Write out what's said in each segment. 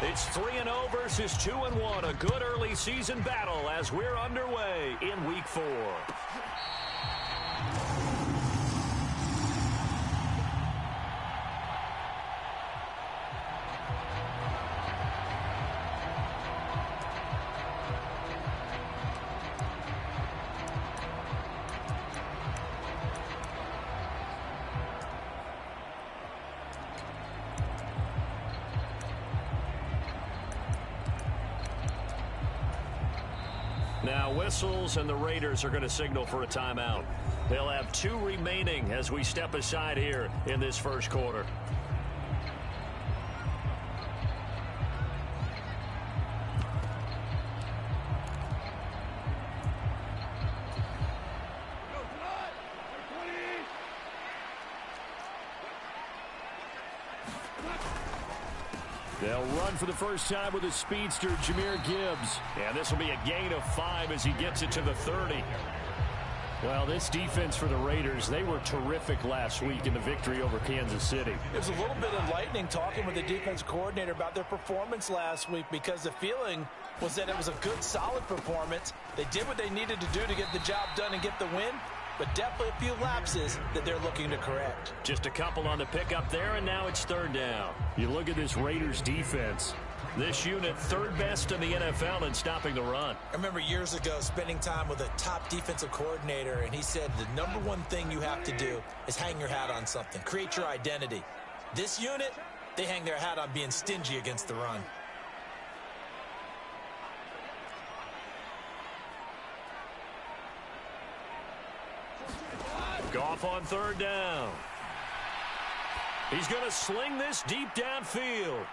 It's 3-0 versus 2-1. A good early season battle as we're underway in Week 4. Now whistles, and the Raiders are going to signal for a timeout. They'll have 2 remaining as we step aside here in this first quarter. They'll run for the first time with a speedster, Jahmyr Gibbs. And this will be a gain of 5 as he gets it to the 30. Well, this defense for the Raiders, they were terrific last week in the victory over Kansas City. It was a little bit enlightening talking with the defense coordinator about their performance last week, because the feeling was that it was a good, solid performance. They did what they needed to do to get the job done and get the win, but definitely a few lapses that they're looking to correct. Just a couple on the pickup there, and now it's 3rd down. You look at this Raiders defense. This unit 3rd best in the NFL in stopping the run. I remember years ago spending time with a top defensive coordinator, and he said the #1 thing you have to do is hang your hat on something. Create your identity. This unit, they hang their hat on being stingy against the run. Goff on 3rd down. He's going to sling this deep downfield.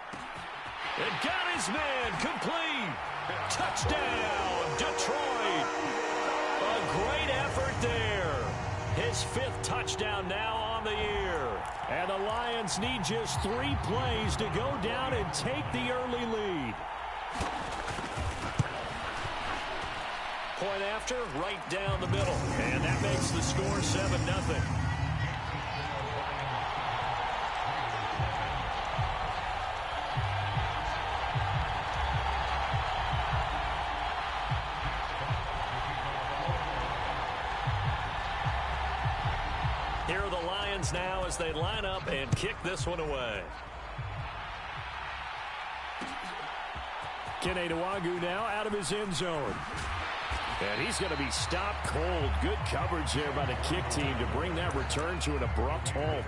And got his man complete. Touchdown, Detroit. A great effort there. His 5th touchdown now on the year. And the Lions need just 3 plays to go down and take the early lead. Point after, right down the middle. And that makes the score 7-0. Here are the Lions now as they line up and kick this one away. Kene Nwangwu now out of his end zone. And he's going to be stopped cold. Good coverage there by the kick team to bring that return to an abrupt halt.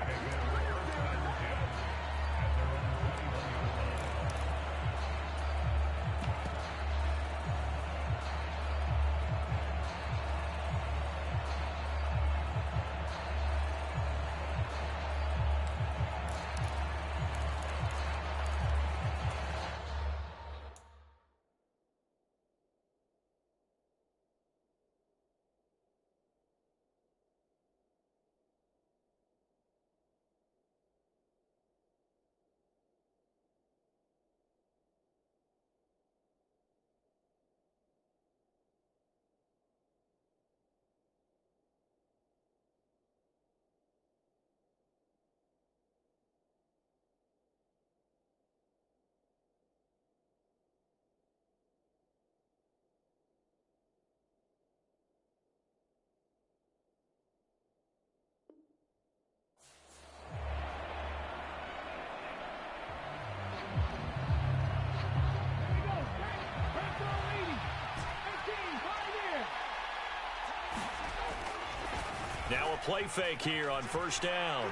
Now a play fake here on 1st down.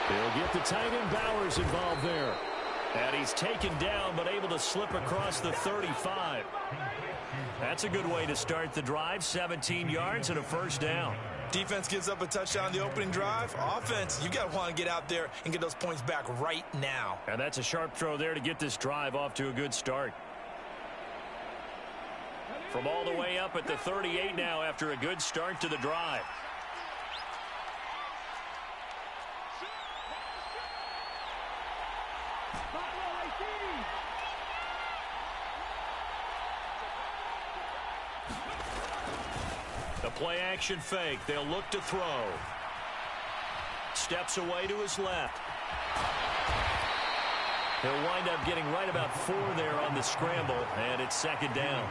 They'll get the tight end Bowers involved there. And he's taken down but able to slip across the 35. That's a good way to start the drive. 17 yards and a 1st down. Defense gives up a touchdown the opening drive. Offense, you got to want to get out there and get those points back right now. And that's a sharp throw there to get this drive off to a good start. From all the way up at the 38 now after a good start to the drive. The play action fake. They'll look to throw. Steps away to his left. He'll wind up getting right about 4 there on the scramble, and it's second down.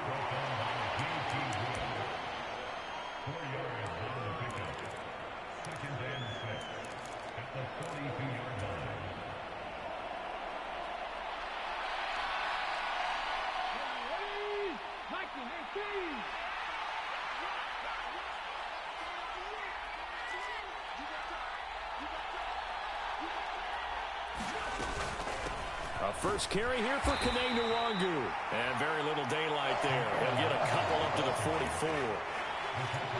First carry here for Gotw. And very little daylight there. He'll get a couple up to the 44.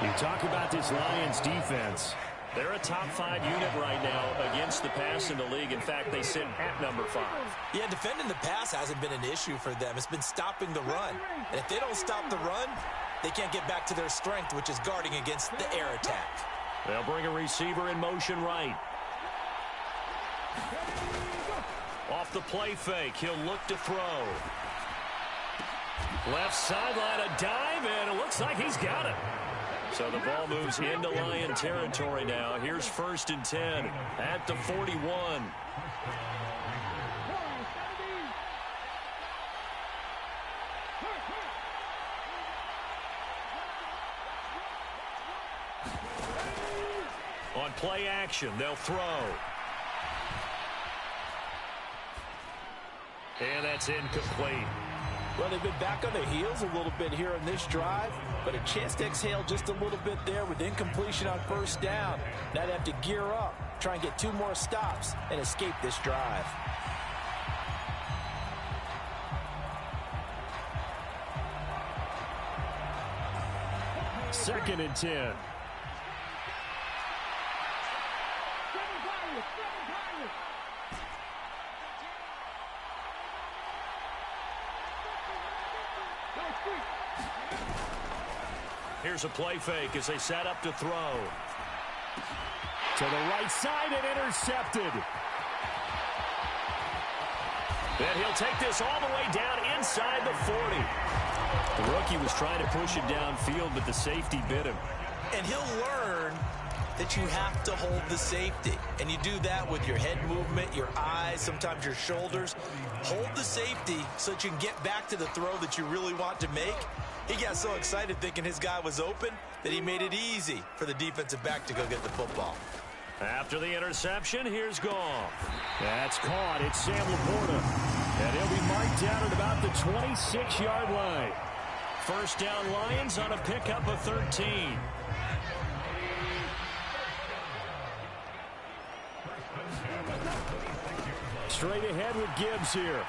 You talk about this Lions defense. They're a top 5 unit right now against the pass in the league. In fact, they sit at number 5. Yeah, defending the pass hasn't been an issue for them. It's been stopping the run. And if they don't stop the run, they can't get back to their strength, which is guarding against the air attack. They'll bring a receiver in motion right. Off the play fake, he'll look to throw. Left sideline, a dive, and it looks like he's got it. So the ball moves into Lion territory now. Here's 1st and 10 at the 41. On play action, they'll throw. And that's incomplete. Well, they've been back on their heels a little bit here on this drive, but a chance to exhale just a little bit there with incompletion on 1st down. Now they have to gear up, try and get 2 more stops, and escape this drive. Second and 10. Here's a play fake as they set up to throw. To the right side and intercepted. Then he'll take this all the way down inside the 40. The rookie was trying to push it downfield, but the safety bit him. And he'll learn that you have to hold the safety. And you do that with your head movement, your eyes, sometimes your shoulders. Hold the safety so that you can get back to the throw that you really want to make. He got so excited thinking his guy was open that he made it easy for the defensive back to go get the football. After the interception, here's Gotw. That's caught. It's Sam Laporta. And he'll be marked down at about the 26-yard line. First down Lions on a pickup of 13. Straight ahead with Gibbs here.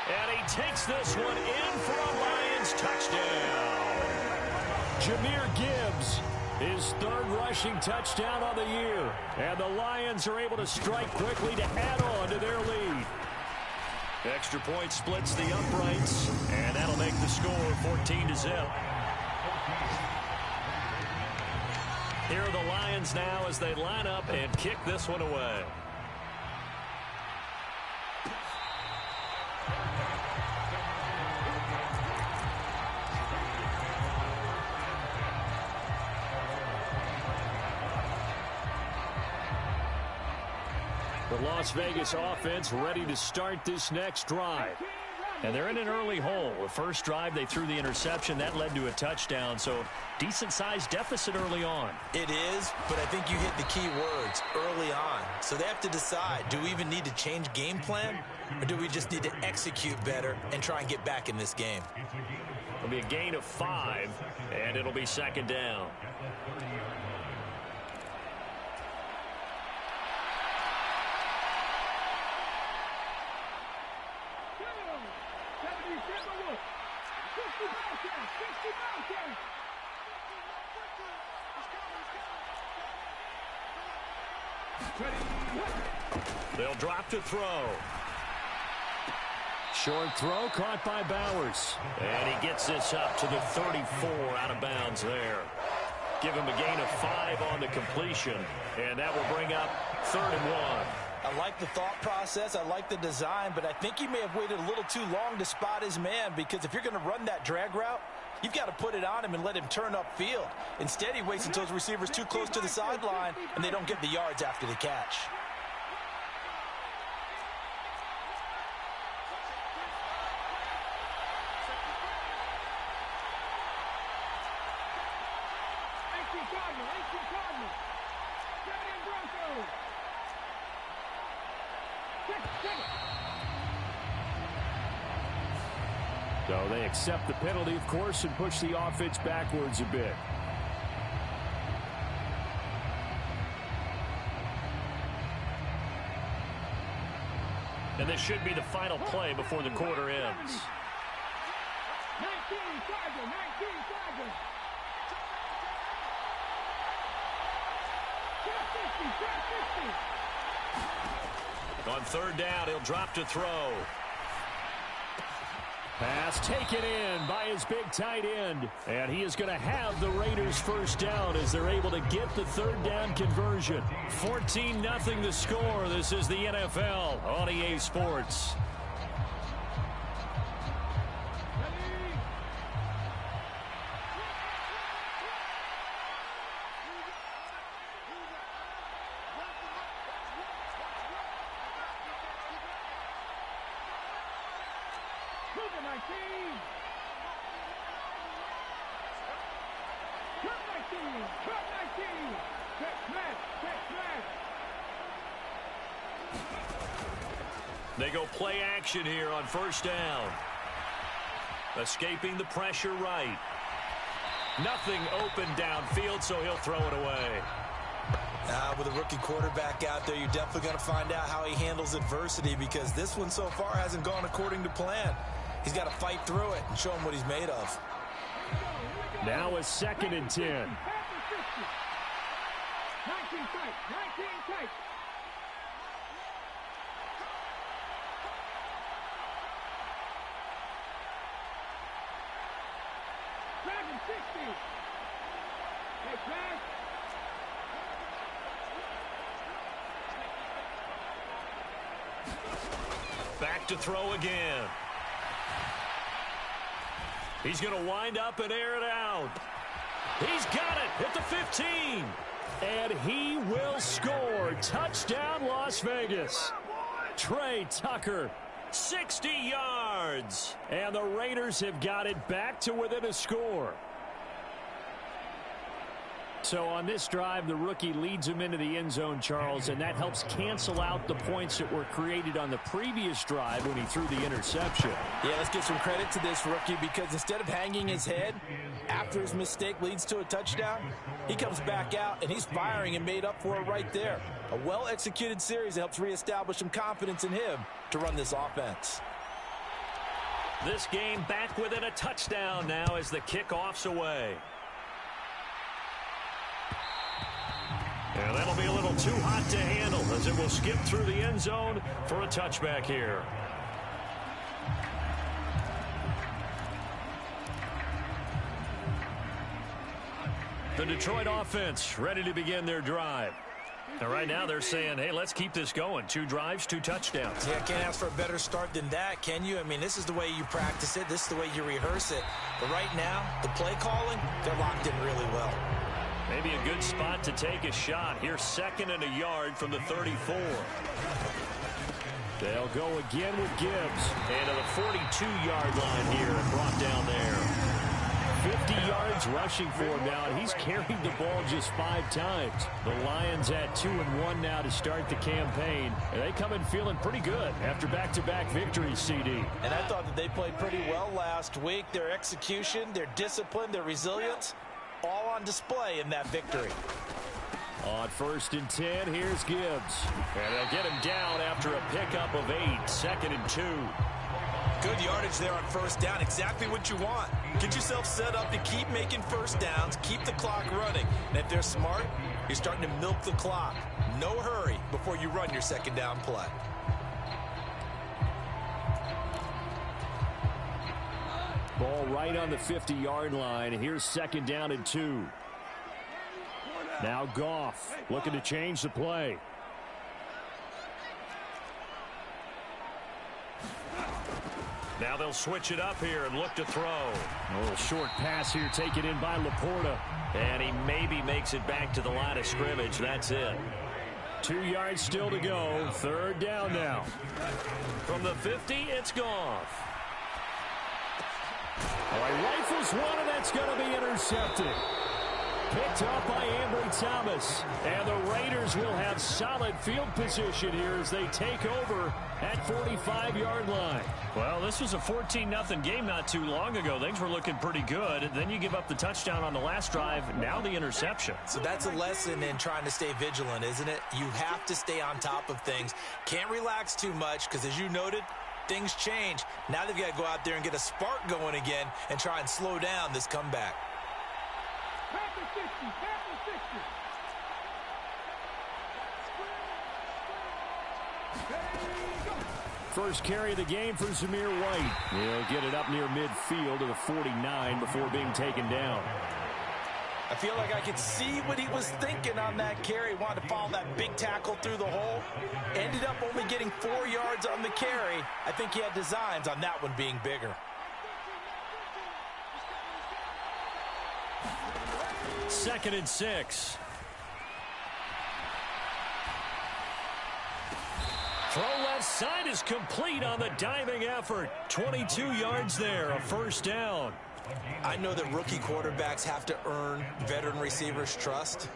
And he takes this one in for a Lions touchdown. Jahmyr Gibbs, his 3rd rushing touchdown on the year. And the Lions are able to strike quickly to add on to their lead. Extra point splits the uprights, and that'll make the score 14-0. Here are the Lions now as they line up and kick this one away. The Las Vegas offense ready to start this next drive. And they're in an early hole. The first drive, they threw the interception. That led to a touchdown, so decent-sized deficit early on. It is, but I think you hit the key words, early on. So they have to decide, do we even need to change game plan, or do we just need to execute better and try and get back in this game? It'll be a gain of 5, and it'll be second down. They'll drop to throw. Short throw caught by Bowers. And he gets this up to the 34 out of bounds there. Give him a gain of 5 on the completion. And that will bring up 3rd and 1. I like the thought process. I like the design, but I think he may have waited a little too long to spot his man, because if you're going to run that drag route, you've got to put it on him and let him turn upfield. Instead, he waits until his receiver's too close to the sideline, and they don't get the yards after the catch. So they accept the penalty, of course, and push the offense backwards a bit. And this should be the final play before the quarter ends. 19 Chargers. 50. On third down, he'll drop to throw. Pass taken in by his big tight end. And he is going to have the Raiders first down as they're able to get the third down conversion. 14-0 the score. This is the NFL on EA Sports. They go play action here on first down. Escaping the pressure right. Nothing open downfield, so he'll throw it away. With a rookie quarterback out there, you're definitely going to find out how he handles adversity, because this one so far hasn't gone according to plan. He's got to fight through it and show him what he's made of. Now a 2nd and 10. 19 tight. Back to throw again. He's going to wind up and air it out. He's got it at the 15. And he will score. Touchdown, Las Vegas. Trey Tucker. 60 yards. And the Raiders have got it back to within a score. So on this drive, the rookie leads him into the end zone, Charles, and that helps cancel out the points that were created on the previous drive when he threw the interception. Yeah, let's give some credit to this rookie, because instead of hanging his head after his mistake leads to a touchdown, he comes back out and he's firing and made up for it right there. A well-executed series that helps reestablish some confidence in him to run this offense. This game back within a touchdown now as the kickoff's away. And that'll be a little too hot to handle as it will skip through the end zone for a touchback here. The Detroit offense ready to begin their drive. And right now they're saying, hey, let's keep this going. 2 drives, 2 touchdowns. Yeah, can't ask for a better start than that, can you? I mean, this is the way you practice it. This is the way you rehearse it. But right now, the play calling, they're locked in really well. Maybe a good spot to take a shot. Here's 2nd and a yard from the 34. They'll go again with Gibbs. And to the 42-yard line here and brought down there. 50 yards rushing for him now, and he's carried the ball just 5 times. The Lions at 2-1 now to start the campaign. And they come in feeling pretty good after back-to-back victories, CD. And I thought that they played pretty well last week. Their execution, their discipline, their resilience, all on display in that victory. On 1st and 10, here's Gibbs. And they'll get him down after a pickup of 8. 2nd and 2. Good yardage there on first down. Exactly what you want. Get yourself set up to keep making first downs, keep the clock running. And if they're smart, you're starting to milk the clock. No hurry before you run your 2nd down play. Ball right on the 50-yard line. Here's 2nd down and 2. Now Goff looking to change the play. Now they'll switch it up here and look to throw. A little short pass here taken in by Laporta. And he maybe makes it back to the line of scrimmage. That's it. 2 yards still to go. 3rd down now. From the 50, it's Goff. Oh, he rifles one, and that's going to be intercepted. Picked off by Ambry Thomas. And the Raiders will have solid field position here as they take over at 45-yard line. Well, this was a 14-0 game not too long ago. Things were looking pretty good. Then you give up the touchdown on the last drive. Now the interception. So that's a lesson in trying to stay vigilant, isn't it? You have to stay on top of things. Can't relax too much because, as you noted, things change. Now they've got to go out there and get a spark going again and try and slow down this comeback. Panther 60, Panther 60. First carry of the game for Zamir White. He'll get it up near midfield to the 49 before being taken down. I feel like I could see what he was thinking on that carry. Wanted to follow that big tackle through the hole. Ended up only getting 4 yards on the carry. I think he had designs on that one being bigger. Second and 6. Throw left side is complete on the diving effort. 22 yards there, a first down. I know that rookie quarterbacks have to earn veteran receivers' trust.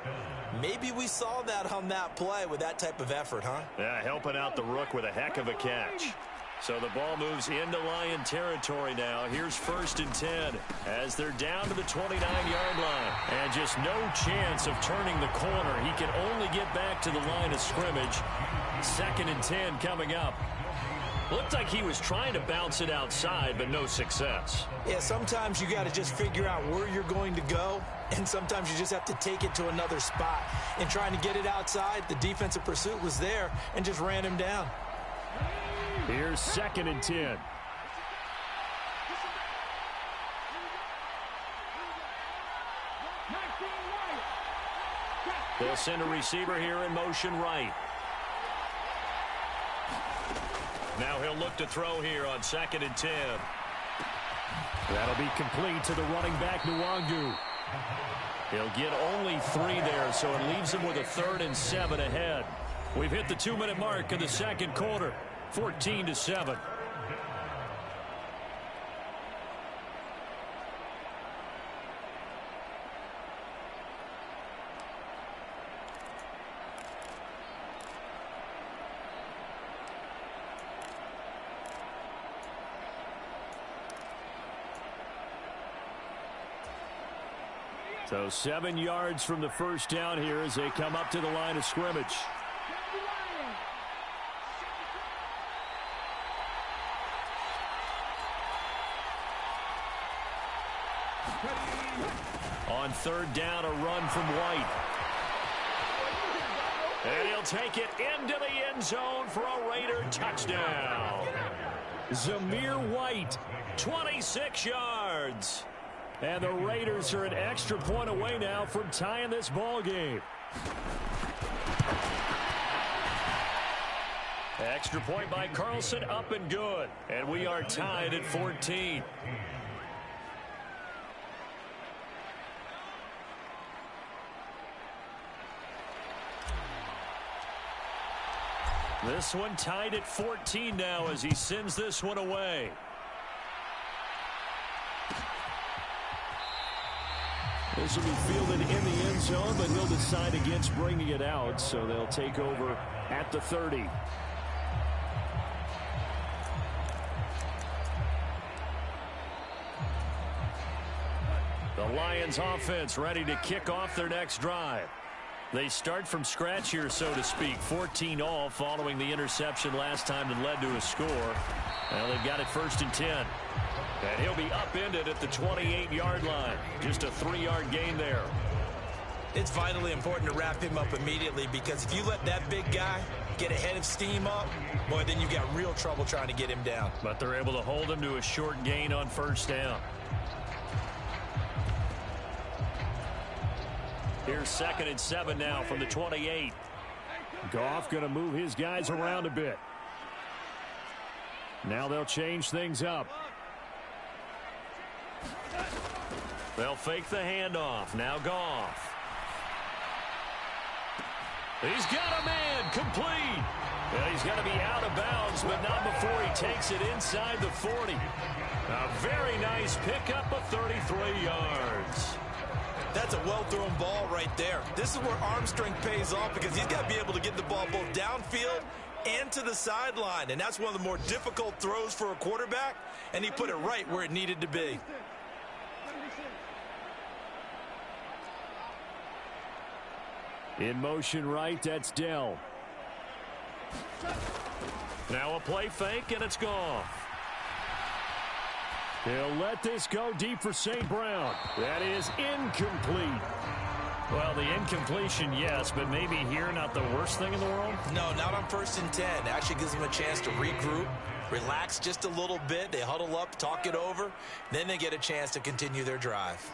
Maybe we saw that on that play with that type of effort, huh? Yeah, helping out the rook with a heck of a catch. So the ball moves into Lion territory now. Here's 1st and 10 as they're down to the 29-yard line. And just no chance of turning the corner. He can only get back to the line of scrimmage. 2nd and 10 coming up. Looked like he was trying to bounce it outside, but no success. Yeah, sometimes you got to just figure out where you're going to go, and sometimes you just have to take it to another spot. And trying to get it outside, the defensive pursuit was there and just ran him down. Here's 2nd and 10. They'll send a receiver here in motion right. Now he'll look to throw here on 2nd and 10. That'll be complete to the running back, Nwangu. He'll get only 3 there, so it leaves him with a 3rd and 7 ahead. We've hit the 2-minute mark in the second quarter. 14-7. So 7 yards from the first down here as they come up to the line of scrimmage. On 3rd down, a run from White. And he'll take it into the end zone for a Raider touchdown. Zamir White, 26 yards. and the Raiders are an extra point away now from tying this ball game. Extra point by Carlson, up and good. And we are tied at 14. This one tied at 14 now as he sends this one away. This will be fielded in the end zone, but he'll decide against bringing it out, so they'll take over at the 30. The Lions offense ready to kick off their next drive. They start from scratch here, so to speak. 14-all following the interception last time that led to a score. Well, they've got it 1st and 10. And he'll be upended at the 28-yard line. Just a 3-yard gain there. It's vitally important to wrap him up immediately, because if you let that big guy get ahead of steam up, boy, then you've got real trouble trying to get him down. But they're able to hold him to a short gain on 1st down. Here's 2nd and 7 now from the 28. Goff going to move his guys around a bit. Now they'll change things up. They'll fake the handoff. Now Goff. He's got a man complete. Well, he's going to be out of bounds, but not before he takes it inside the 40. A very nice pickup of 33 yards. That's a well-thrown ball right there. This is where arm strength pays off because he's got to be able to get the ball both downfield and to the sideline. And that's one of the more difficult throws for a quarterback, and he put it right where it needed to be. In motion right, that's Dell. Now a play fake, and it's gone. He'll let this go deep for St. Brown. That is incomplete. Well, the incompletion, yes, but maybe here not the worst thing in the world? No, not on 1st and 10. Actually gives them a chance to regroup, relax just a little bit. They huddle up, talk it over. Then they get a chance to continue their drive.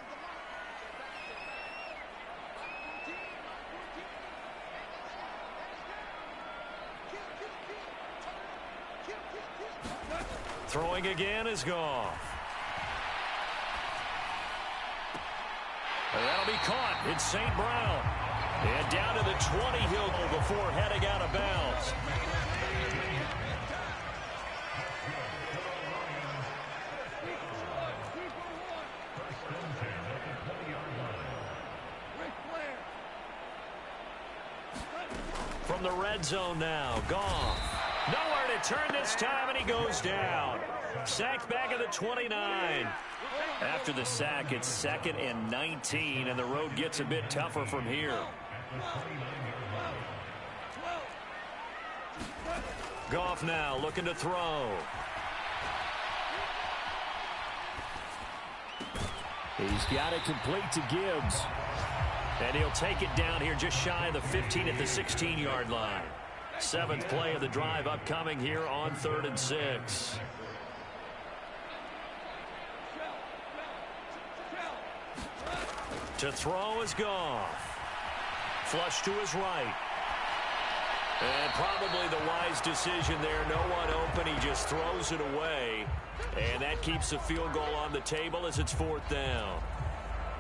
Throwing again is gone. And that'll be caught. It's St. Brown. And down to the 20 he'll go before heading out of bounds. From the red zone now, Gotw. Nowhere to turn this time, and he goes down. Sacked back at the 29. After the sack, it's 2nd and 19, and the road gets a bit tougher from here. Gotw now looking to throw. He's got it complete to Gibbs. And he'll take it down here just shy of the 15 at the 16-yard line. 7th play of the drive upcoming here on 3rd and 6. To throw is Gotw. Flush to his right. And probably the wise decision there. No one open. He just throws it away. And that keeps the field goal on the table as it's 4th down.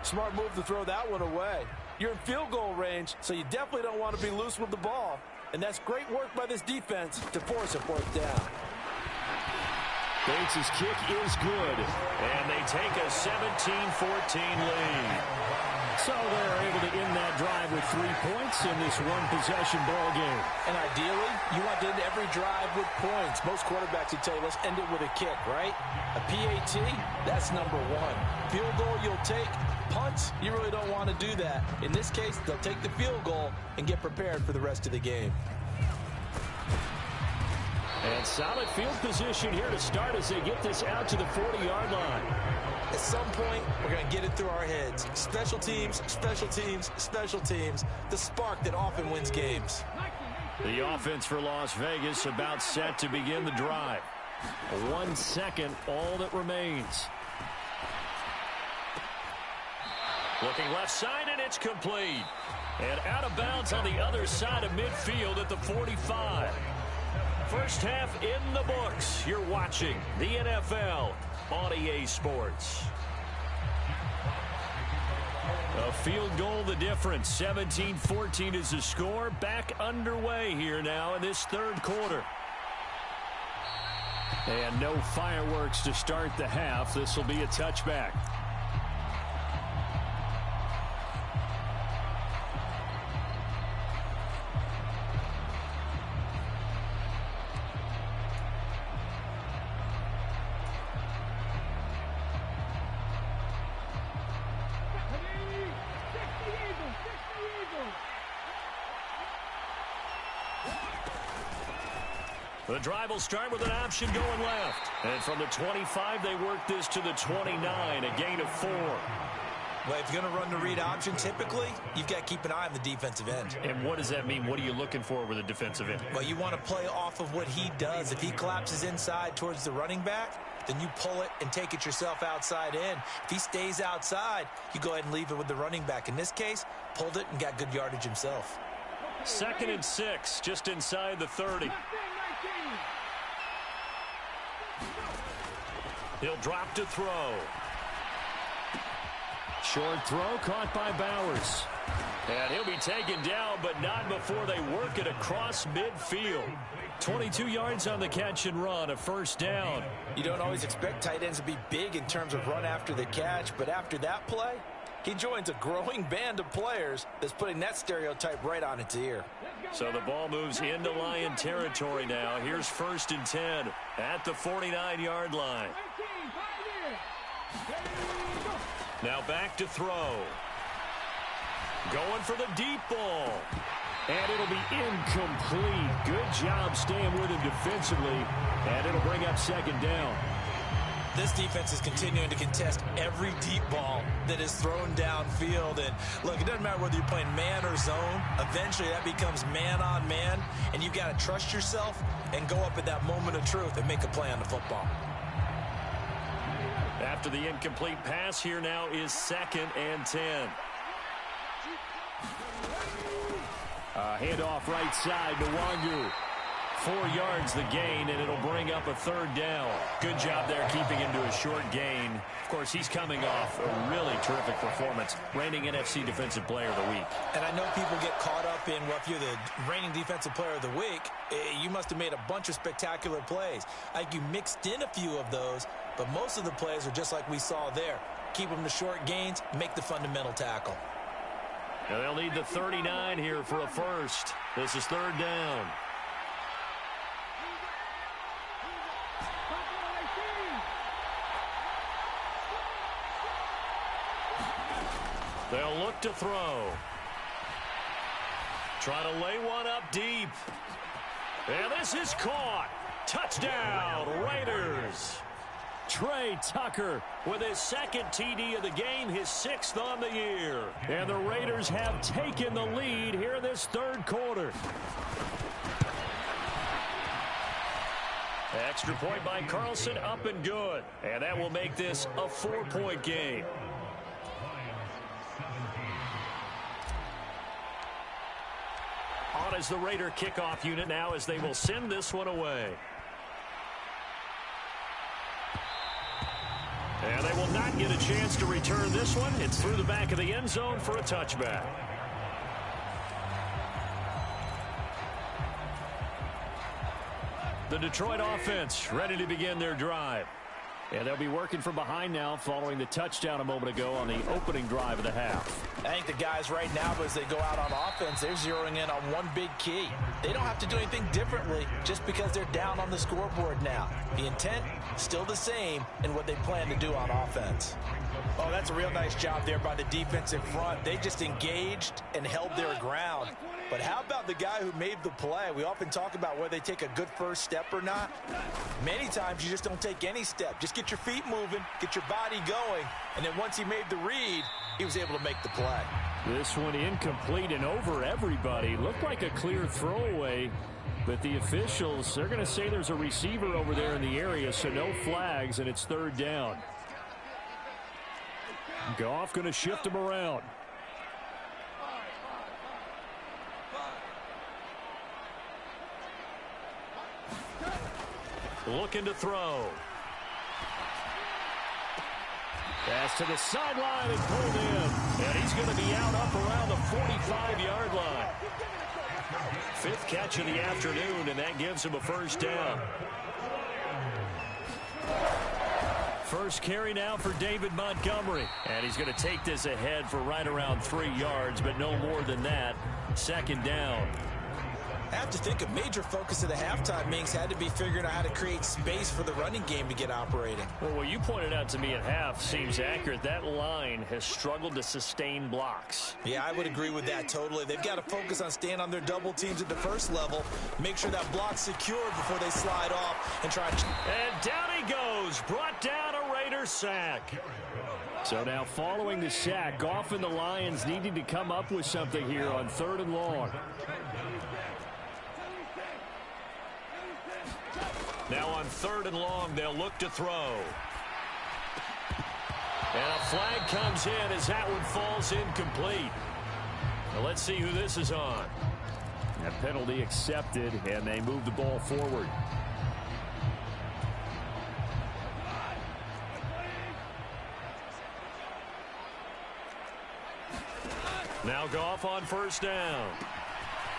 Smart move to throw that one away. You're in field goal range, so you definitely don't want to be loose with the ball. And that's great work by this defense to force a 4th down. Bates' kick is good. And they take a 17-14 lead. So they're able to end that drive with 3 points in this one-possession ball game. And ideally, you want to end every drive with points. Most quarterbacks would tell you, let's end it with a kick, right? A PAT, that's number 1. Field goal you'll take. Punts, you really don't want to do that. In this case, they'll take the field goal and get prepared for the rest of the game. And solid field position here to start as they get this out to the 40-yard line. At some point, we're going to get it through our heads. Special teams, special teams, special teams. The spark that often wins games. The offense for Las Vegas about set to begin the drive. 1 second, all that remains. Looking left side, and it's complete. And out of bounds on the other side of midfield at the 45. First half in the books. You're watching the NFL on EA Sports. A field goal the difference. 17-14 is the score. Back underway here now in this 3rd quarter. And no fireworks to start the half. This will be a touchback. The drive will start with an option going left. And from the 25, they work this to the 29, a gain of 4. Well, if you're going to run the read option, typically, you've got to keep an eye on the defensive end. And what does that mean? What are you looking for with a defensive end? Well, you want to play off of what he does. If he collapses inside towards the running back, then you pull it and take it yourself outside in. If he stays outside, you go ahead and leave it with the running back. In this case, pulled it and got good yardage himself. 2nd and 6, just inside the 30. He'll drop to throw. Short throw caught by Bowers. And he'll be taken down, but not before they work it across midfield. 22 yards on the catch and run, a 1st down. You don't always expect tight ends to be big in terms of run after the catch, but after that play, He joins a growing band of players that's putting that stereotype right on its ear. So the ball moves into Lion territory now. Here's 1st and 10 at the 49-yard line. Now back to throw. Going for the deep ball. And it'll be incomplete. Good job staying with him defensively. And it'll bring up 2nd down. This defense is continuing to contest every deep ball that is thrown downfield. And look, it doesn't matter whether you're playing man or zone. Eventually that becomes man on man. And you've got to trust yourself and go up at that moment of truth and make a play on the football. After the incomplete pass, here now is 2nd and 10. Handoff right side to Wangu. 4 yards the gain, and it'll bring up a 3rd down. Good job there keeping him to a short gain. Of course, he's coming off a really terrific performance, reigning NFC Defensive Player of the Week. And I know people get caught up in, well, if you're the reigning Defensive Player of the Week, you must have made a bunch of spectacular plays. Like you mixed in a few of those, but most of the plays are just like we saw there. Keep them to short gains, make the fundamental tackle. Now they'll need the 39 here for a first. This is 3rd down. They'll look to throw. Try to lay one up deep. And this is caught. Touchdown, Raiders. Trey Tucker with his 2nd TD of the game, his 6th on the year. And the Raiders have taken the lead here in this 3rd quarter. Extra point by Carlson, up and good. And that will make this a 4-point game. On is the Raider kickoff unit now as they will send this one away. And they will not get a chance to return this one. It's through the back of the end zone for a touchback. The Detroit offense ready to begin their drive. And they'll be working from behind now following the touchdown a moment ago on the opening drive of the half. I think the guys right now, as they go out on offense, they're zeroing in on one big key. They don't have to do anything differently just because they're down on the scoreboard now. The intent, still the same in what they plan to do on offense. Oh, that's a real nice job there by the defensive front. They just engaged and held their ground. But how about the guy who made the play? We often talk about whether they take a good first step or not. Many times you just don't take any step. Just get your feet moving, get your body going, and then once he made the read, he was able to make the play. This one incomplete and over everybody. Looked like a clear throwaway, but the officials, they're going to say there's a receiver over there in the area, so no flags, and it's 3rd down. Goff going to shift him around. Looking to throw. Pass to the sideline and pulled in. And he's going to be out up around the 45-yard line. 5th catch of the afternoon, and that gives him a 1st down. First carry now for David Montgomery. And he's going to take this ahead for right around 3 yards, but no more than that. 2nd down. I have to think a major focus of the halftime meetings had to be figuring out how to create space for the running game to get operating. Well, what you pointed out to me at half seems accurate. That line has struggled to sustain blocks. Yeah, I would agree with that totally. They've got to focus on staying on their double teams at the first level, make sure that block's secured before they slide off and try to... And down he goes, brought down a Raider sack. So now following the sack, Goff and the Lions needing to come up with something here on 3rd and long. Now on 3rd and long, they'll look to throw. And a flag comes in as that one falls incomplete. Now let's see who this is on. That penalty accepted, and they move the ball forward. Now Goff on 1st down.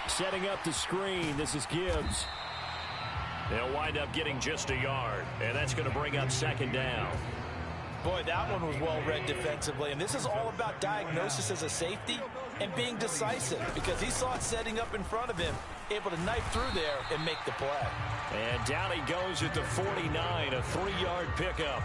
Setting up the screen. This is Gibbs. They'll wind up getting just a yard, and that's going to bring up 2nd down. Boy, that one was well read defensively, and this is all about diagnosis as a safety and being decisive because he saw it setting up in front of him, able to knife through there and make the play. And down he goes at the 49, a 3-yard pickup.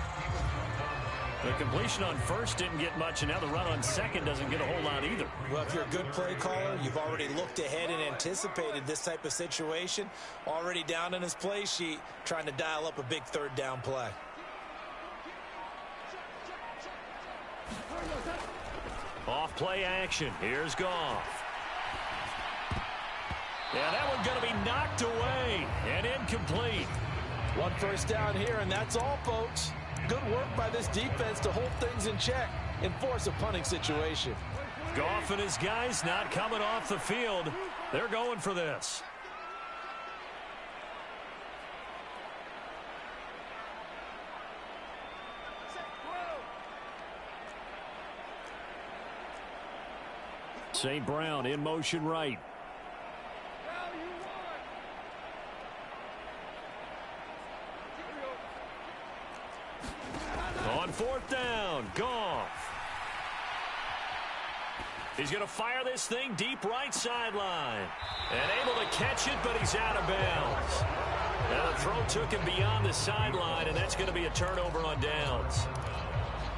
The completion on first didn't get much, and now the run on second doesn't get a whole lot either. Well, if you're a good play caller, you've already looked ahead and anticipated this type of situation, already down in his play sheet, trying to dial up a big third down play. Off play action. Here's Goff. Yeah, that one's going to be knocked away and incomplete. 1 first down here, and that's all, folks. Good work by this defense to hold things in check and force a punting situation. Goff and his guys not coming off the field. They're going for this. St. Brown in motion right. On 4th down, Goff. He's going to fire this thing deep right sideline. And able to catch it, but he's out of bounds. Now the throw took him beyond the sideline, and that's going to be a turnover on downs.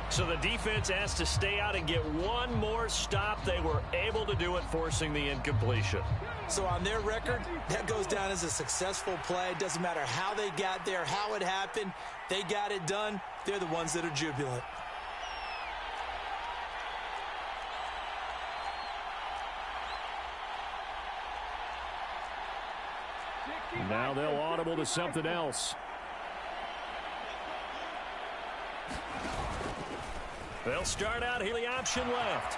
So the defense has to stay out and get one more stop. They were able to do it, forcing the incompletion. So on their record, that goes down as a successful play. Doesn't matter how they got there, how it happened. They got it done. They're the ones that are jubilant. Now they'll audible to something else. They'll start out here, the option left.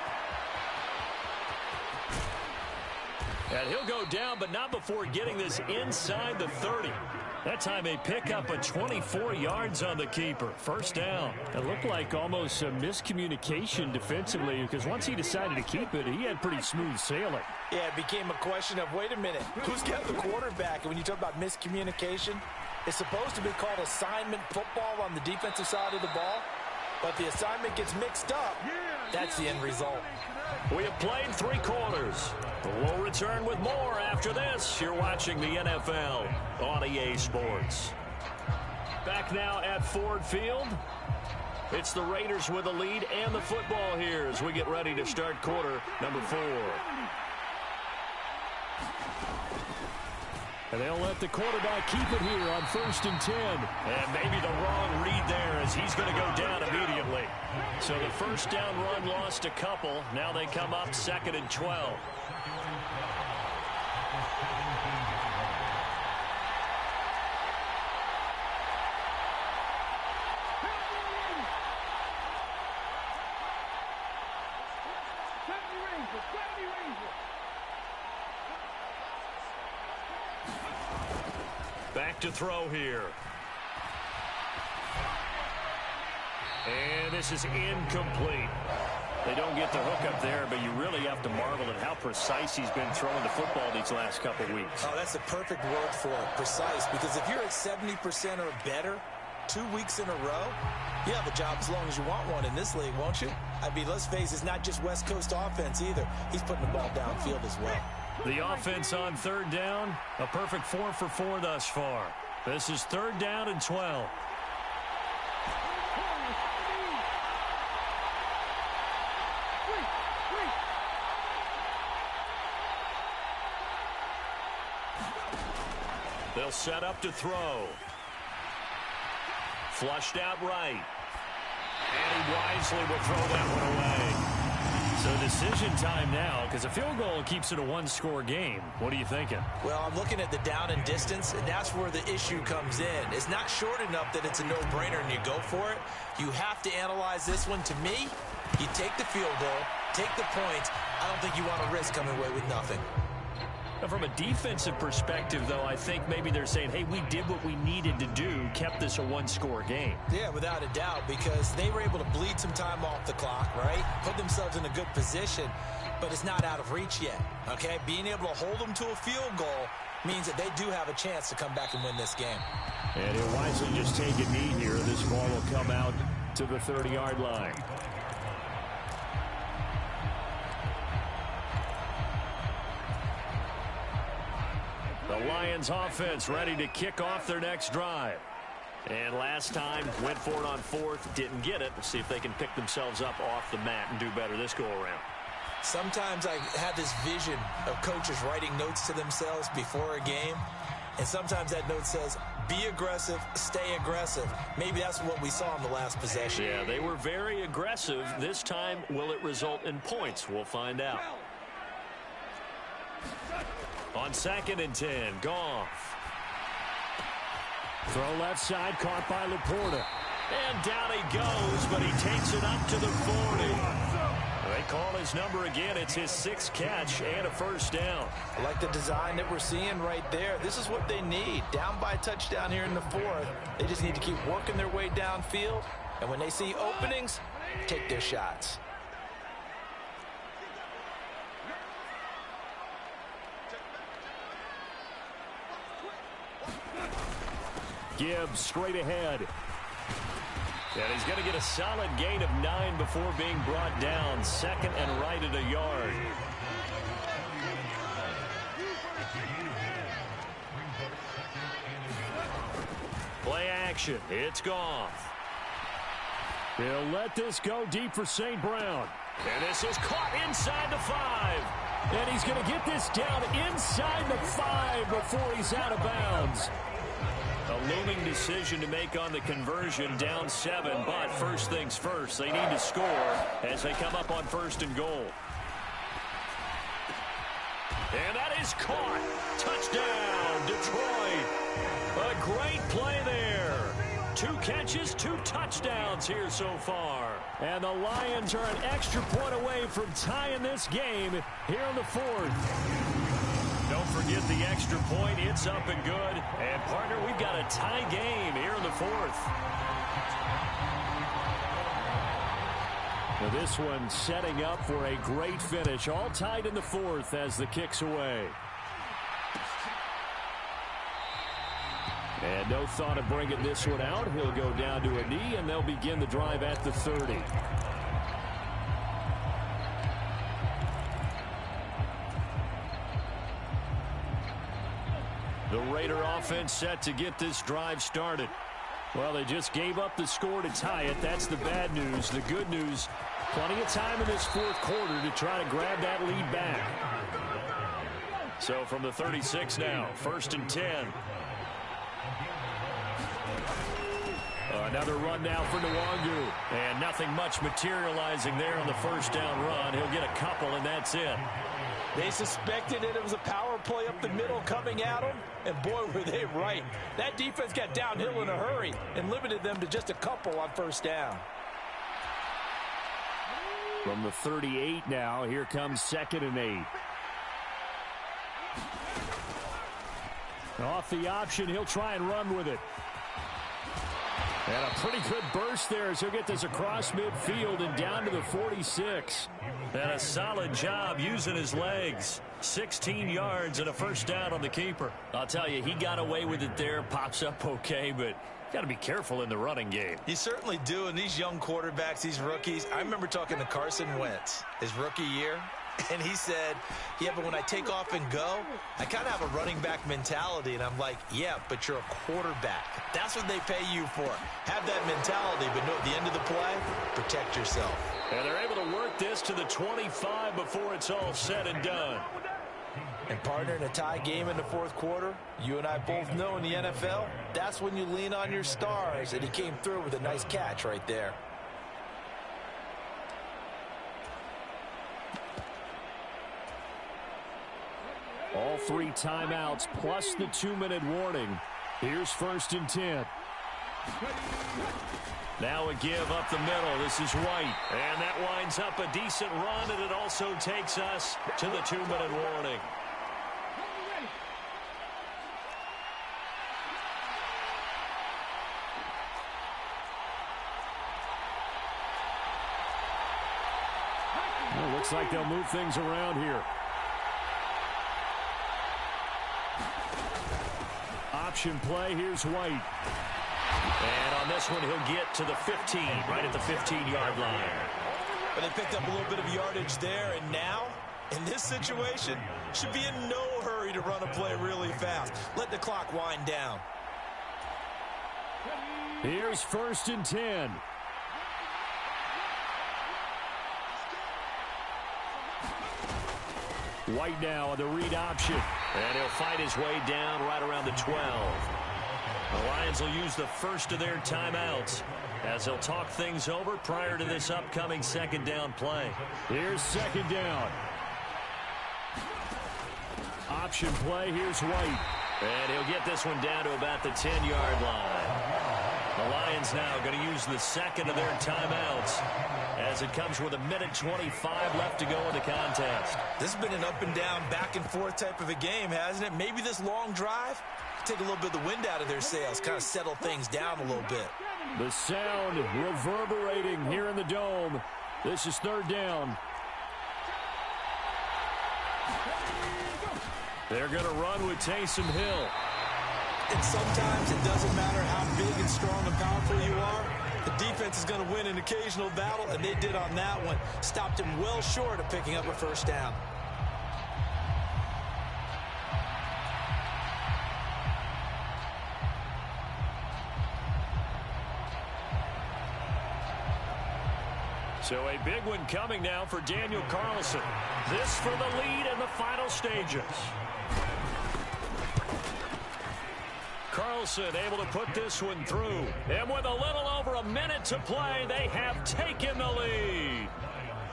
And he'll go down, but not before getting this inside the 30. That time they pick up a 24 yards on the keeper. First down. It looked like almost a miscommunication defensively because once he decided to keep it, he had pretty smooth sailing. Yeah, it became a question of, wait a minute, who's got the quarterback? And when you talk about miscommunication, it's supposed to be called assignment football on the defensive side of the ball. But the assignment gets mixed up. That's the end result. We have played 3 quarters. We'll return with more after this. You're watching the NFL on EA Sports. Back now at Ford Field. It's the Raiders with the lead and the football here as we get ready to start quarter number 4. And they'll let the quarterback keep it here on 1st and 10. And maybe the wrong read there as he's going to go down immediately. So the first down run lost a couple. Now they come up 2nd and 12. Back to throw here. And this is incomplete. They don't get the hook up there, but you really have to marvel at how precise he's been throwing the football these last couple weeks. Oh, that's the perfect word for it, precise, because if you're at 70% or better 2 weeks in a row, you have a job as long as you want one in this league, won't you? I mean, let's face it, it's not just West Coast offense either. He's putting the ball downfield as well. The offense on 3rd down, a perfect 4 for 4 thus far. This is 3rd down and 12. They'll set up to throw. Flushed out right. And he wisely will throw that one away. So decision time now, because a field goal keeps it a 1-score game. What are you thinking? Well, I'm looking at the down and distance, and that's where the issue comes in. It's not short enough that it's a no-brainer and you go for it. You have to analyze this one. To me, you take the field goal, take the points. I don't think you want to risk coming away with nothing. Now, from a defensive perspective, though, I think maybe they're saying, hey, we did what we needed to do, kept this a 1-score game. Yeah, without a doubt, because they were able to bleed some time off the clock, right? Put themselves in a good position, but it's not out of reach yet, okay? Being able to hold them to a field goal means that they do have a chance to come back and win this game. And he'll wisely just take a knee here. This ball will come out to the 30-yard line. The Lions offense ready to kick off their next drive. And last time, went for it on fourth, didn't get it. We'll see if they can pick themselves up off the mat and do better this go-around. Sometimes I have this vision of coaches writing notes to themselves before a game, and sometimes that note says, be aggressive, stay aggressive. Maybe that's what we saw in the last possession. Yeah, they were very aggressive. This time, will it result in points? We'll find out. On 2nd and 10, Goff. Throw left side, caught by Laporta. And down he goes, but he takes it up to the 40. They call his number again. It's his 6th catch and a first down. I like the design that we're seeing right there. This is what they need. Down by a touchdown here in the 4th. They just need to keep working their way downfield. And when they see openings, take their shots. Gibbs straight ahead. And he's going to get a solid gain of 9 before being brought down. 2nd and right at a yard. Play action. It's Goff. He'll let this go deep for St. Brown. And this is caught inside the 5. And he's going to get this down inside the 5 before he's out of bounds. A looming decision to make on the conversion, down 7, but first things first, they need to score as they come up on 1st and goal. And that is caught. Touchdown, Detroit. A great play there. 2 catches, 2 touchdowns here so far. And the Lions are an extra point away from tying this game here in the 4th. Don't forget the extra point. It's up and good. And, partner, we've got a tie game here in the 4th. Now this one setting up for a great finish. All tied in the 4th as the kick's away. And no thought of bringing this one out. He'll go down to a knee, and they'll begin the drive at the 30. The Raider offense set to get this drive started. Well, they just gave up the score to tie it. That's the bad news. The good news, plenty of time in this 4th quarter to try to grab that lead back. So from the 36 now, 1st and 10. Another run now for Nwangu. And nothing much materializing there on the first down run. He'll get a couple, and that's it. They suspected it was a power play up the middle coming at them, and boy, were they right. That defense got downhill in a hurry and limited them to just a couple on first down. From the 38 now, here comes 2nd and 8. Off the option, he'll try and run with it. And a pretty good burst there as he'll get this across midfield and down to the 46. And a solid job using his legs. 16 yards and a first down on the keeper. I'll tell you, he got away with it there. Pops up okay, but got to be careful in the running game. You certainly do. And these young quarterbacks, these rookies, I remember talking to Carson Wentz his rookie year. And he said, yeah, but when I take off and go, I kind of have a running back mentality. And I'm like, yeah, but you're a quarterback. That's what they pay you for. Have that mentality, but no, at the end of the play, protect yourself. And they're able to work this to the 25 before it's all said and done. And, partner, in a tie game in the 4th quarter, you and I both know in the NFL, that's when you lean on your stars. And he came through with a nice catch right there. All 3 timeouts plus the 2-minute warning. Here's 1st and 10. Now a give up the middle. This is White. And that winds up a decent run, and it also takes us to the 2-minute warning. Well, looks like they'll move things around here. Option play. Here's White. And on this one, he'll get to the 15, right at the 15-yard line. But they picked up a little bit of yardage there, and now, in this situation, should be in no hurry to run a play really fast. Let the clock wind down. Here's 1st and 10. White now on the read option. And he'll fight his way down right around the 12. The Lions will use the first of their timeouts as they'll talk things over prior to this upcoming 2nd down play. Here's 2nd down. Option play. Here's White. And he'll get this one down to about the 10-yard line. The Lions now going to use the 2nd of their timeouts as it comes with 1:25 left to go in the contest. This has been an up and down, back and forth type of a game, hasn't it? Maybe this long drive take a little bit of the wind out of their sails, kind of settle things down a little bit. The sound reverberating here in the Dome. This is 3rd down. They're going to run with Taysom Hill. And sometimes it doesn't matter how big and strong and powerful you are. The defense is going to win an occasional battle, and they did on that one. Stopped him well short of picking up a 1st down. So a big one coming now for Daniel Carlson. This for the lead in the final stages. Carlson able to put this one through. And with a little over a minute to play, they have taken the lead.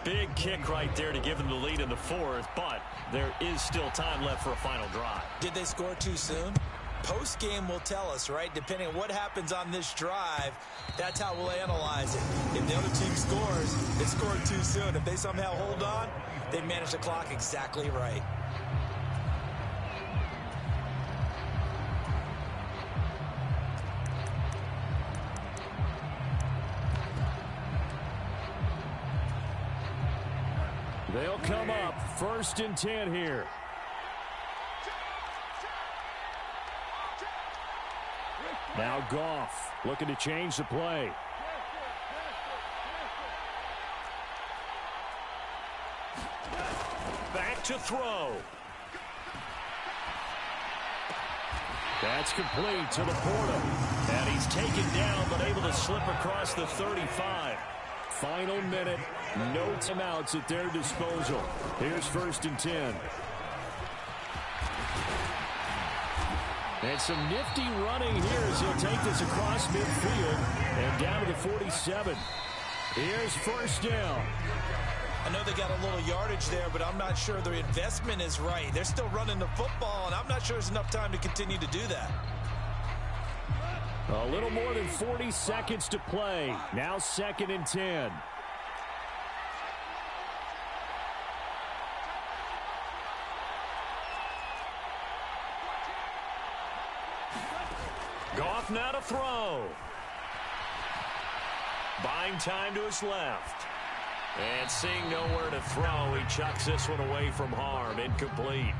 Big kick right there to give them the lead in the 4th, but there is still time left for a final drive. Did they score too soon? Post-game will tell us, right? Depending on what happens on this drive, that's how we'll analyze it. If the other team scores, they scored too soon. If they somehow hold on, they manage the clock exactly right. They'll come up 1st and 10 here. Now Goff looking to change the play. Back to throw. That's complete to Laporta. And he's taken down but able to slip across the 35. Final minute. No timeouts at their disposal. Here's 1st and 10. And some nifty running here as he'll take this across midfield and down to the 47. Here's 1st down. I know they got a little yardage there, but I'm not sure their investment is right. They're still running the football, and I'm not sure there's enough time to continue to do that. A little more than 40 seconds to play. Now 2nd and 10. Goff now to throw. Buying time to his left. And seeing nowhere to throw, he chucks this one away from harm. Incomplete.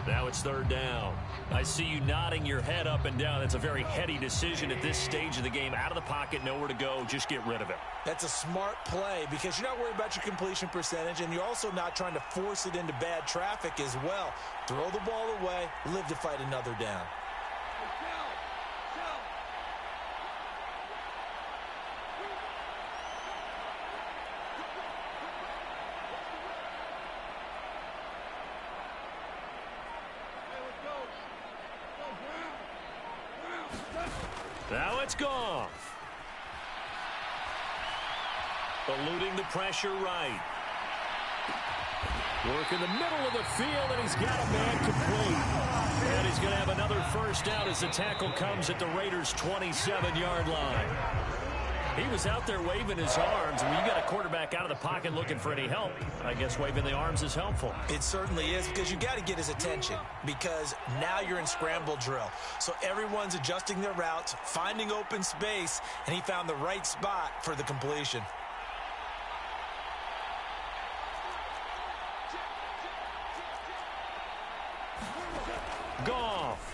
Now it's 3rd down. I see you nodding your head up and down. That's a very heady decision at this stage of the game. Out of the pocket, nowhere to go. Just get rid of it. That's a smart play because you're not worried about your completion percentage, and you're also not trying to force it into bad traffic as well. Throw the ball away, live to fight another down. Now it's Goff. Eluding the pressure right. Work in the middle of the field, and he's got a man complete. And he's going to have another 1st down as the tackle comes at the Raiders' 27-yard line. He was out there waving his arms. When you got a quarterback out of the pocket looking for any help, I guess waving the arms is helpful. It certainly is, because you got to get his attention, because now you're in scramble drill. So everyone's adjusting their routes, finding open space, and he found the right spot for the completion. Goff.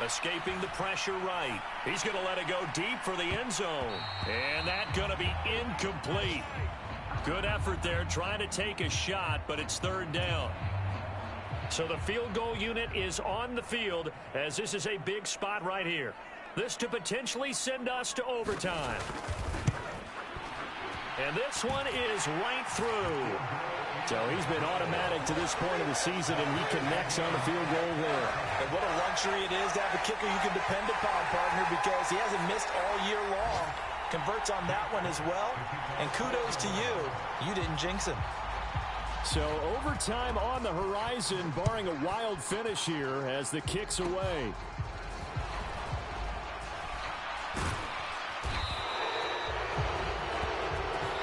Escaping the pressure right. He's going to let it go deep for the end zone. And that's going to be incomplete. Good effort there trying to take a shot, but it's third down. So the field goal unit is on the field as this is a big spot right here. This to potentially send us to overtime. And this one is right through. So he's been automatic to this point of the season, and he connects on the field goal there. And what a luxury it is to have a kicker you can depend upon, partner, because he hasn't missed all year long. Converts on that one as well. And kudos to you. You didn't jinx him. So overtime on the horizon, barring a wild finish here as the kick's away.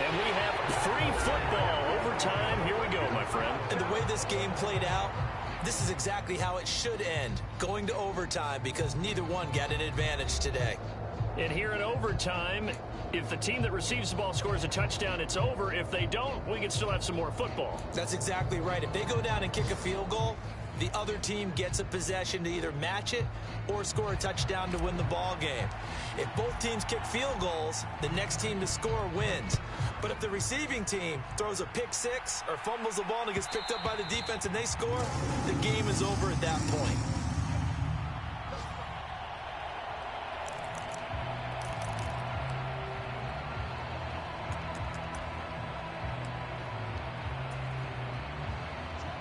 And we have free football. Overtime, here we go, my friend. And the way this game played out, this is exactly how it should end, going to overtime, because neither one got an advantage today. And here in overtime, if the team that receives the ball scores a touchdown, it's over. If they don't, we can still have some more football. That's exactly right. If they go down and kick a field goal, the other team gets a possession to either match it or score a touchdown to win the ball game. If both teams kick field goals, the next team to score wins. But if the receiving team throws a pick six or fumbles the ball and it gets picked up by the defense and they score, the game is over at that point.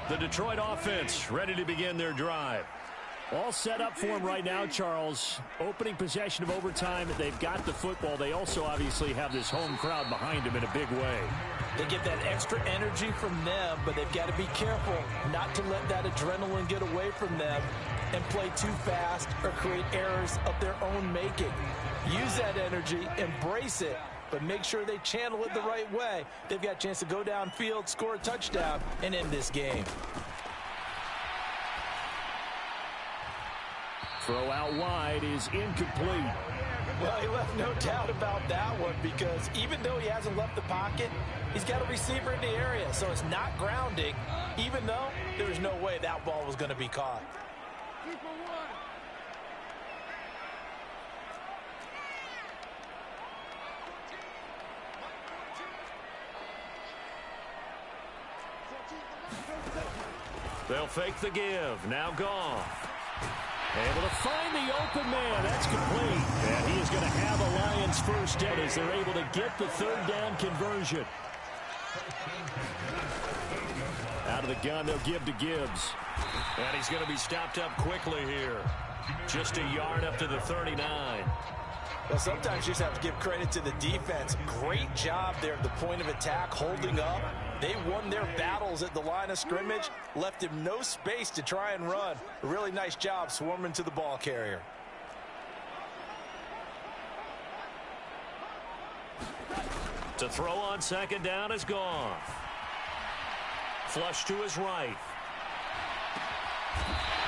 The Detroit offense ready to begin their drive. All set up for him right now, Charles. Opening possession of overtime. They've got the football. They also obviously have this home crowd behind them in a big way. They get that extra energy from them, but they've got to be careful not to let that adrenaline get away from them and play too fast or create errors of their own making. Use that energy, embrace it, but make sure they channel it the right way. They've got a chance to go downfield, score a touchdown, and end this game. Throw out wide is incomplete. Well, he left no doubt about that one, because even though he hasn't left the pocket, he's got a receiver in the area, so it's not grounding, even though there's no way that ball was going to be caught. They'll fake the give. Now Gotw. Able to find the open man. That's complete. And he is going to have a Lions first down as they're able to get the third down conversion. Out of the gun, they'll give to Gibbs. And he's going to be stopped up quickly here. Just a yard up to the 39. Well, sometimes you just have to give credit to the defense. Great job there at the point of attack, holding up. They won their battles at the line of scrimmage, left him no space to try and run. A really nice job swarming to the ball carrier. To throw on second down is Gotw. Flush to his right.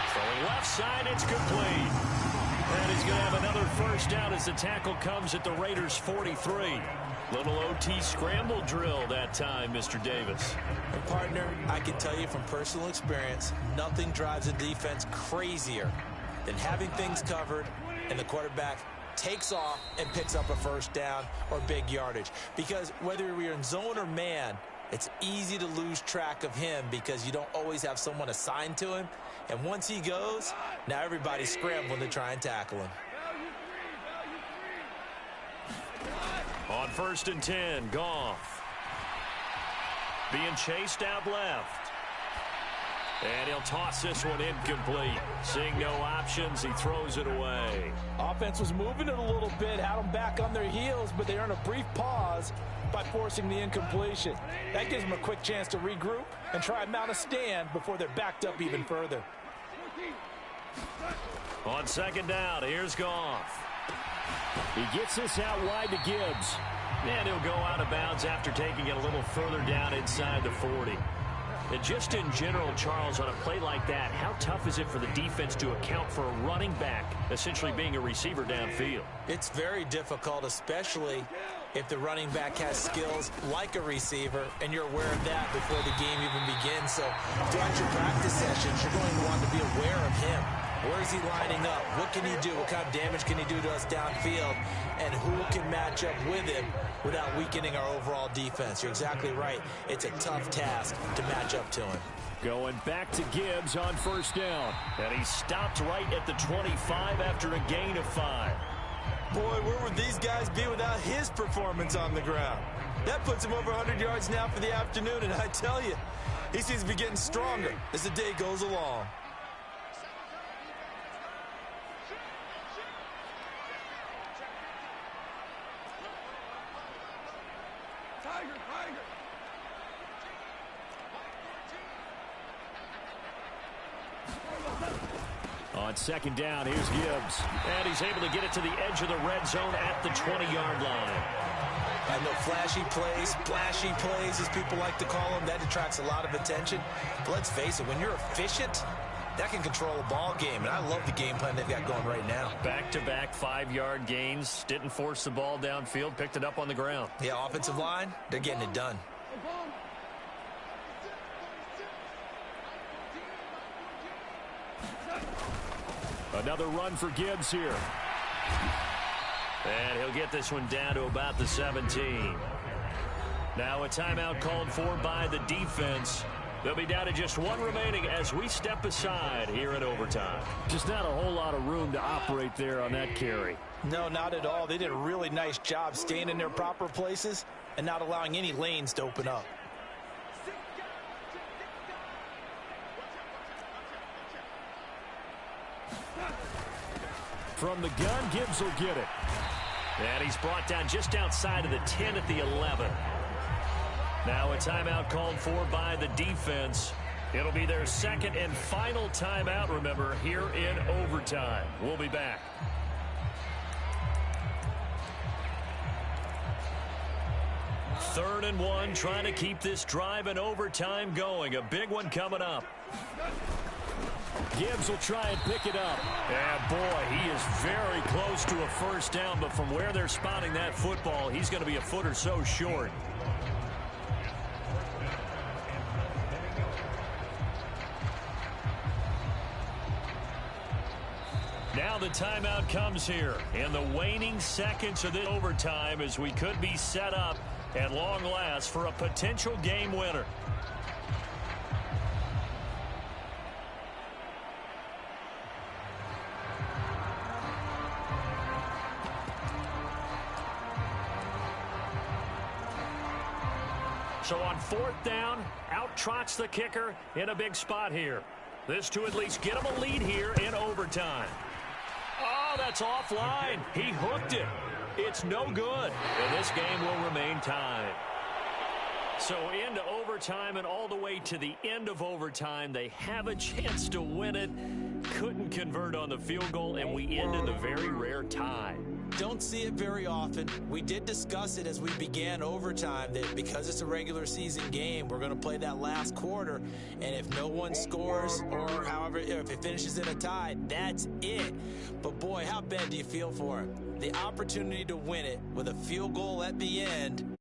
Throwing left side, it's complete. And he's going to have another first down as the tackle comes at the Raiders' 43. Little OT scramble drill that time, Mr. Davis. And partner, I can tell you from personal experience, nothing drives a defense crazier than having things covered and the quarterback takes off and picks up a first down or big yardage. Because whether you're in zone or man, it's easy to lose track of him because you don't always have someone assigned to him. And once he goes, now everybody's scrambling to try and tackle him. On 1st and 10, Gotw. Being chased out left. And he'll toss this one incomplete. Seeing no options, he throws it away. Offense was moving it a little bit, had them back on their heels, but they earn a brief pause by forcing the incompletion. That gives them a quick chance to regroup and try and mount a stand before they're backed up even further. On second down, here's Gotw. He gets this out wide to Gibbs. And he'll go out of bounds after taking it a little further down inside the 40. And just in general, Charles, on a play like that, how tough is it for the defense to account for a running back essentially being a receiver downfield? It's very difficult, especially if the running back has skills like a receiver, and you're aware of that before the game even begins. So throughout your practice sessions, you're going to want to be aware of him. Where is he lining up? What can he do? What kind of damage can he do to us downfield? And who can match up with him without weakening our overall defense? You're exactly right. It's a tough task to match up to him. Going back to Gibbs on first down. And he stopped right at the 25 after a gain of 5. Boy, where would these guys be without his performance on the ground? That puts him over 100 yards now for the afternoon, and I tell you, he seems to be getting stronger as the day goes along. On second down, here's Gibbs. And he's able to get it to the edge of the red zone at the 20-yard line. I know flashy plays, as people like to call them, that attracts a lot of attention. But let's face it, when you're efficient, that can control a ball game. And I love the game plan they've got going right now. Back-to-back 5-yard gains. Didn't force the ball downfield. Picked it up on the ground. Yeah, offensive line, they're getting it done. Another run for Gibbs here. And he'll get this one down to about the 17. Now a timeout called for by the defense. They'll be down to just one remaining as we step aside here in overtime. Just not a whole lot of room to operate there on that carry. No, not at all. They did a really nice job staying in their proper places and not allowing any lanes to open up. From the gun, Gibbs will get it. And he's brought down just outside of the 10 at the 11. Now a timeout called for by the defense. It'll be their second and final timeout, remember, here in overtime. We'll be back. Third and 1, trying to keep this drive in overtime going. A big one coming up. Gibbs will try and pick it up. And boy, he is very close to a first down, but from where they're spotting that football, he's going to be a foot or so short. Now the timeout comes here in the waning seconds of the overtime as we could be set up at long last for a potential game winner. So on fourth down, out trots the kicker in a big spot here. This to at least get him a lead here in overtime. Oh, that's offline. He hooked it. It's no good. And this game will remain tied. So into overtime and all the way to the end of overtime, they have a chance to win it. Couldn't convert on the field goal, and we end in the very rare tie. Don't see it very often. We did discuss it as we began overtime that because it's a regular season game, we're going to play that last quarter. And if no one scores or however, if it finishes in a tie, that's it. But boy, how bad do you feel for him? The opportunity to win it with a field goal at the end